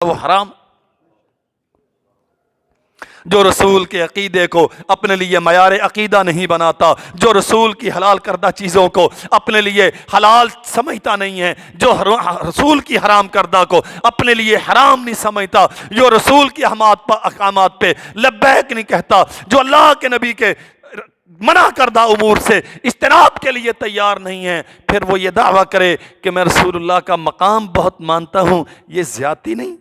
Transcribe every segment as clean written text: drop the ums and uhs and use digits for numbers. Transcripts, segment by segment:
وہ حرام. جو رسول کے عقیدے کو اپنے لیے معیار عقیدہ نہیں بناتا، جو رسول کی حلال کردہ چیزوں کو اپنے لیے حلال سمجھتا نہیں ہے، جو رسول کی حرام کردہ کو اپنے لیے حرام نہیں سمجھتا، جو رسول کی احکامات پہ لبیک نہیں کہتا، جو اللہ کے نبی کے منع کردہ امور سے اجتناب کے لیے تیار نہیں ہے، پھر وہ یہ دعویٰ کرے کہ میں رسول اللہ کا مقام بہت مانتا ہوں، یہ زیادتی نہیں؟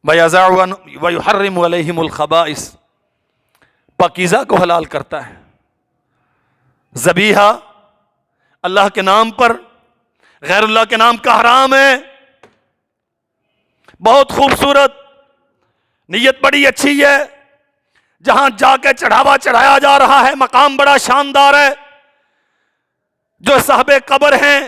وَيُحَرِّمُ عَلَيْهِمُ الْخَبَائِثَ، پاکیزہ کو حلال کرتا ہے. ذبیحہ اللہ کے نام پر غیر اللہ کے نام کا حرام ہے. بہت خوبصورت نیت، بڑی اچھی ہے. جہاں جا کے چڑھاوا چڑھایا جا رہا ہے مقام بڑا شاندار ہے. جو صاحب قبر ہیں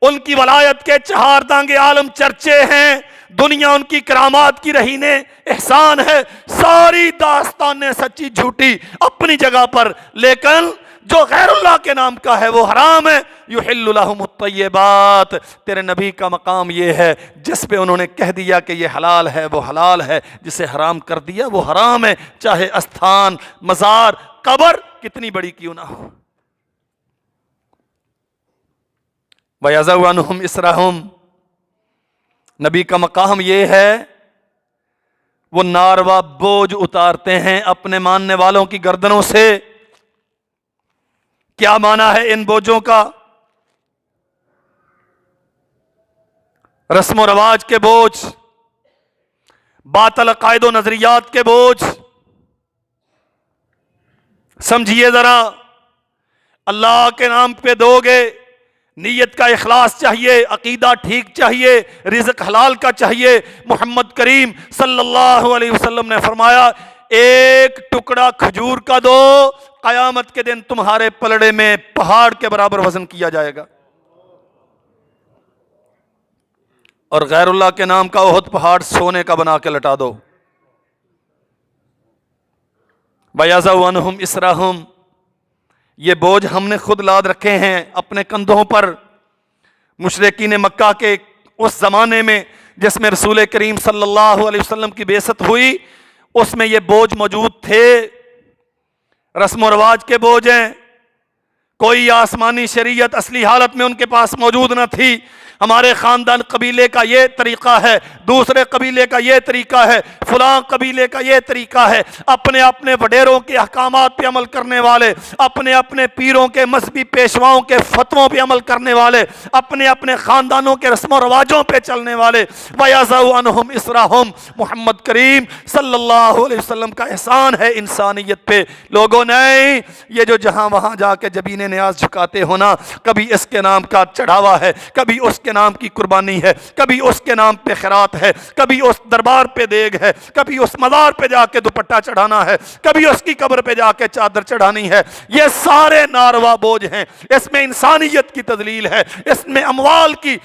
ان کی ولایت کے چہار دانگے عالم چرچے ہیں، دنیا ان کی کرامات کی رہین احسان ہے. ساری داستانیں سچی جھوٹی اپنی جگہ پر، لیکن جو غیر اللہ کے نام کا ہے وہ حرام ہے. یحل لہم الطیبات، تیرے نبی کا مقام یہ ہے جس پہ انہوں نے کہہ دیا کہ یہ حلال ہے وہ حلال ہے، جسے حرام کر دیا وہ حرام ہے، چاہے استھان، مزار، قبر کتنی بڑی کیوں نہ ہو. وَيَضَعُ عَنْهُمْ إِصْرَهُمْ، نبی کا مقام یہ ہے وہ ناروا بوجھ اتارتے ہیں اپنے ماننے والوں کی گردنوں سے. کیا معنی ہے ان بوجھوں کا؟ رسم و رواج کے بوجھ، باطل عقائد و نظریات کے بوجھ. سمجھیے ذرا، اللہ کے نام پہ دو گے، نیت کا اخلاص چاہیے، عقیدہ ٹھیک چاہیے، رزق حلال کا چاہیے. محمد کریم صلی اللہ علیہ وسلم نے فرمایا ایک ٹکڑا کھجور کا دو، قیامت کے دن تمہارے پلڑے میں پہاڑ کے برابر وزن کیا جائے گا. اور غیر اللہ کے نام کا احد پہاڑ سونے کا بنا کے لٹا دو. وَيَضَعُ عَنْهُمْ إِصْرَهُمْ، یہ بوجھ ہم نے خود لاد رکھے ہیں اپنے کندھوں پر. مشرکین مکہ کے اس زمانے میں جس میں رسول کریم صلی اللہ علیہ وسلم کی بعثت ہوئی، اس میں یہ بوجھ موجود تھے. رسم و رواج کے بوجھ ہیں. کوئی آسمانی شریعت اصلی حالت میں ان کے پاس موجود نہ تھی. ہمارے خاندان قبیلے کا یہ طریقہ ہے، دوسرے قبیلے کا یہ طریقہ ہے، فلاں قبیلے کا یہ طریقہ ہے. اپنے اپنے وڈیروں کے احکامات پہ عمل کرنے والے، اپنے اپنے پیروں کے مذہبی پیشواؤں کے فتووں پہ عمل کرنے والے، اپنے اپنے خاندانوں کے رسم و رواجوں پہ چلنے والے. وَيَضَعُ عَنْهُمْ إِصْرَهُمْ، محمد کریم صلی اللہ علیہ وسلم کا احسان ہے انسانیت پہ. لوگوں نہیں، یہ جو جہاں وہاں جا کے جبین نیاز جھکاتے ہو نا، کبھی اس کے نام کا چڑھاوا ہے، کبھی اس کے نام کی قربانی ہے، کبھی اس کے نام پہ خیرات ہے، کبھی اس دربار پہ دیگ ہے، کبھی اس مزار پہ جا کے دوپٹہ چڑھانا ہے، کبھی اس کی قبر پہ جا کے چادر چڑھانی ہے. یہ سارے ناروا بوجھ ہیں. اس میں انسانیت کی تذلیل ہے، اس میں اموال کی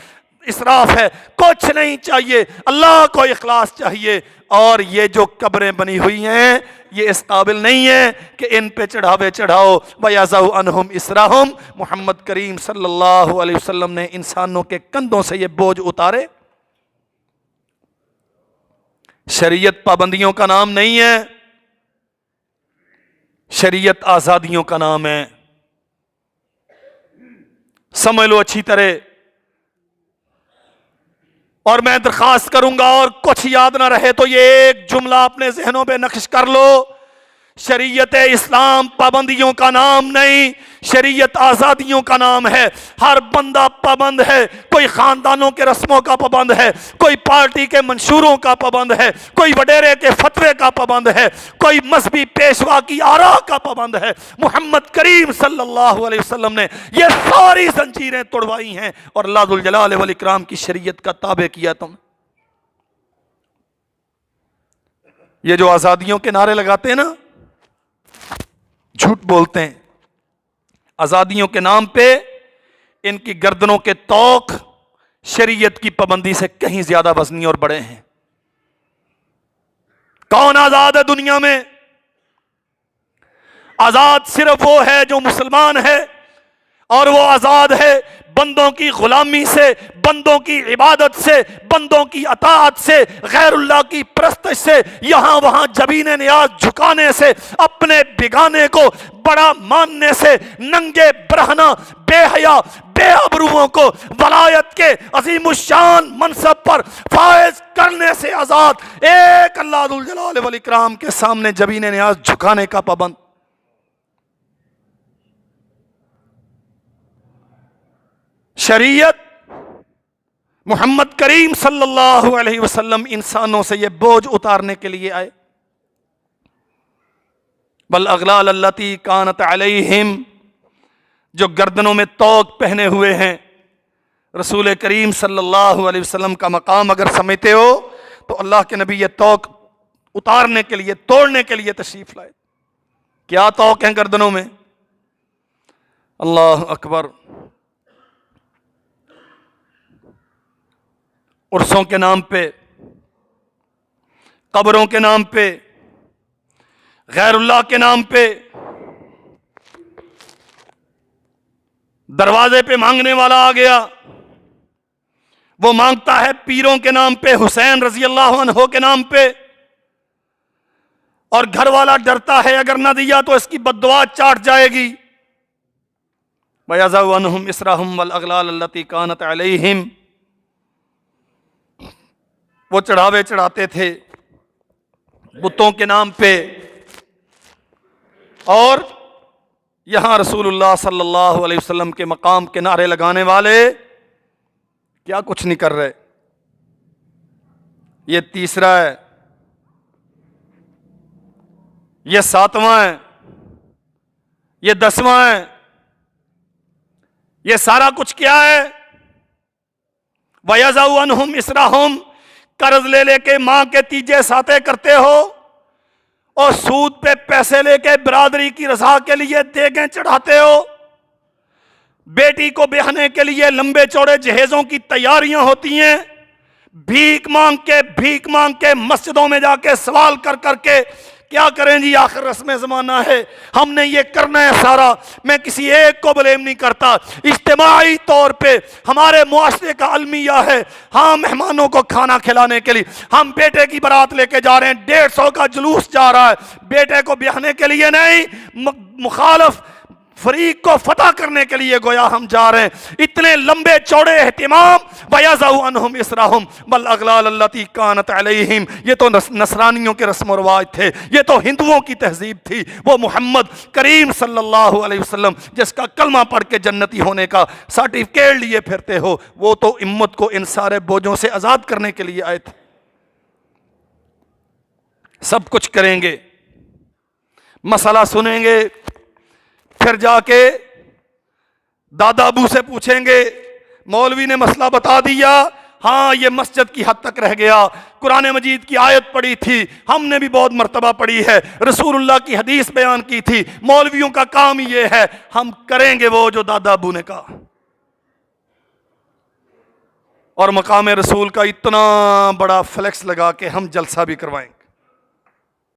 اسراف ہے. کچھ نہیں چاہیے، اللہ کو اخلاص چاہیے. اور یہ جو قبریں بنی ہوئی ہیں یہ اس قابل نہیں ہے کہ ان پہ چڑھاوے چڑھاؤ. وَيَضَعُ عَنْهُمْ إِصْرَهُمْ، محمد کریم صلی اللہ علیہ وسلم نے انسانوں کے کندھوں سے یہ بوجھ اتارے. شریعت پابندیوں کا نام نہیں ہے، شریعت آزادیوں کا نام ہے. سمجھ لو اچھی طرح. اور میں درخواست کروں گا، اور کچھ یاد نہ رہے تو یہ ایک جملہ اپنے ذہنوں پہ نقش کر لو. شریعت اسلام پابندیوں کا نام نہیں، شریعت آزادیوں کا نام ہے. ہر بندہ پابند ہے. کوئی خاندانوں کے رسموں کا پابند ہے، کوئی پارٹی کے منشوروں کا پابند ہے، کوئی وڈیرے کے فتوے کا پابند ہے، کوئی مذہبی پیشوا کی آراء کا پابند ہے. محمد کریم صلی اللہ علیہ وسلم نے یہ ساری زنجیریں توڑوائی ہیں اور اللہ ذو الجلال والاکرام کی شریعت کا تابع کیا. تم یہ جو آزادیوں کے نعرے لگاتے ہیں نا، جھوٹ بولتے ہیں. آزادیوں کے نام پہ ان کی گردنوں کے طوق شریعت کی پابندی سے کہیں زیادہ وزنی اور بڑے ہیں. کون آزاد ہے دنیا میں؟ آزاد صرف وہ ہے جو مسلمان ہے، اور وہ آزاد ہے بندوں کی غلامی سے، بندوں کی عبادت سے، بندوں کی اطاعت سے، غیر اللہ کی پرستش سے، یہاں وہاں جبین نیاز جھکانے سے، اپنے بگانے کو بڑا ماننے سے، ننگے برہنہ بے حیا بے ابروؤں کو ولایت کے عظیم الشان منصب پر فائز کرنے سے آزاد، ایک اللہ ذو الجلال والاکرام کے سامنے جبین نیاز جھکانے کا پابند۔ شریعت محمد کریم صلی اللہ علیہ وسلم انسانوں سے یہ بوجھ اتارنے کے لیے آئے۔ بالاغلال التی کانت علیہم، جو گردنوں میں طوق پہنے ہوئے ہیں، رسول کریم صلی اللہ علیہ وسلم کا مقام اگر سمجھتے ہو تو اللہ کے نبی یہ طوق اتارنے کے لیے، توڑنے کے لیے تشریف لائے۔ کیا طوق ہیں گردنوں میں؟ اللہ اکبر۔ عرسوں کے نام پہ، قبروں کے نام پہ، غیر اللہ کے نام پہ، دروازے پہ مانگنے والا آ گیا، وہ مانگتا ہے پیروں کے نام پہ، حسین رضی اللہ عنہ کے نام پہ، اور گھر والا ڈرتا ہے اگر نہ دیا تو اس کی بد دعا چاٹ جائے گی۔ وَيَضَعُ عَنْهُمْ إِصْرَهُمْ وَالْأَغْلَالَ الَّتِي كَانَتْ عَلَيْهِمْ، وہ چڑھاوے چڑھاتے تھے بتوں کے نام پہ، اور یہاں رسول اللہ صلی اللہ علیہ وسلم کے مقام کے نعرے لگانے والے کیا کچھ نہیں کر رہے۔ یہ تیسرا ہے، یہ ساتواں ہے، یہ 10واں ہے، یہ سارا کچھ کیا ہے؟ وَيَضَعُ عَنْهُمْ إِصْرَهُمْ، قرض لے لے کے ماں کے تیجے ساتے کرتے ہو، اور سود پہ پیسے لے کے برادری کی رضا کے لیے دیگیں چڑھاتے ہو، بیٹی کو بیاہنے کے لیے لمبے چوڑے جہیزوں کی تیاریاں ہوتی ہیں، بھیک مانگ کے مسجدوں میں جا کے سوال کر کر کے کیا کریں جی، آخر رسم زمانہ ہے، ہم نے یہ کرنا ہے سارا۔ میں کسی ایک کو بلیم نہیں کرتا، اجتماعی طور پہ ہمارے معاشرے کا المیہ ہے، ہاں مہمانوں کو کھانا کھلانے کے لیے ہم بیٹے کی بارات لے کے جا رہے ہیں، 150 کا جلوس جا رہا ہے، بیٹے کو بیاہنے کے لیے نہیں، مخالف فریق کو فتح کرنے کے لیے گویا ہم جا رہے ہیں۔ اتنے لمبے چوڑے اہتمام، وَيَضَعُ عَنْهُمْ إِصْرَهُمْ وَالْأَغْلَالَ الَّتِي كَانَتْ عَلَيْهِمْ، یہ تو نصرانیوں کے رسم و رواج تھے، یہ تو ہندوؤں کی تہذیب تھی۔ وہ محمد کریم صلی اللہ علیہ وسلم جس کا کلمہ پڑھ کے جنتی ہونے کا سرٹیفکیٹ لیے پھرتے ہو، وہ تو امت کو ان سارے بوجھوں سے آزاد کرنے کے لیے آئے تھے۔ سب کچھ کریں گے، مسئلہ سنیں گے، پھر جا کے دادا ابو سے پوچھیں گے، مولوی نے مسئلہ بتا دیا، ہاں یہ مسجد کی حد تک رہ گیا، قرآن مجید کی آیت پڑھی تھی، ہم نے بھی بہت مرتبہ پڑھی ہے، رسول اللہ کی حدیث بیان کی تھی، مولویوں کا کام یہ ہے، ہم کریں گے وہ جو دادا ابو نے کہا۔ اور مقام رسول کا اتنا بڑا فلیکس لگا کے ہم جلسہ بھی کروائیں گے۔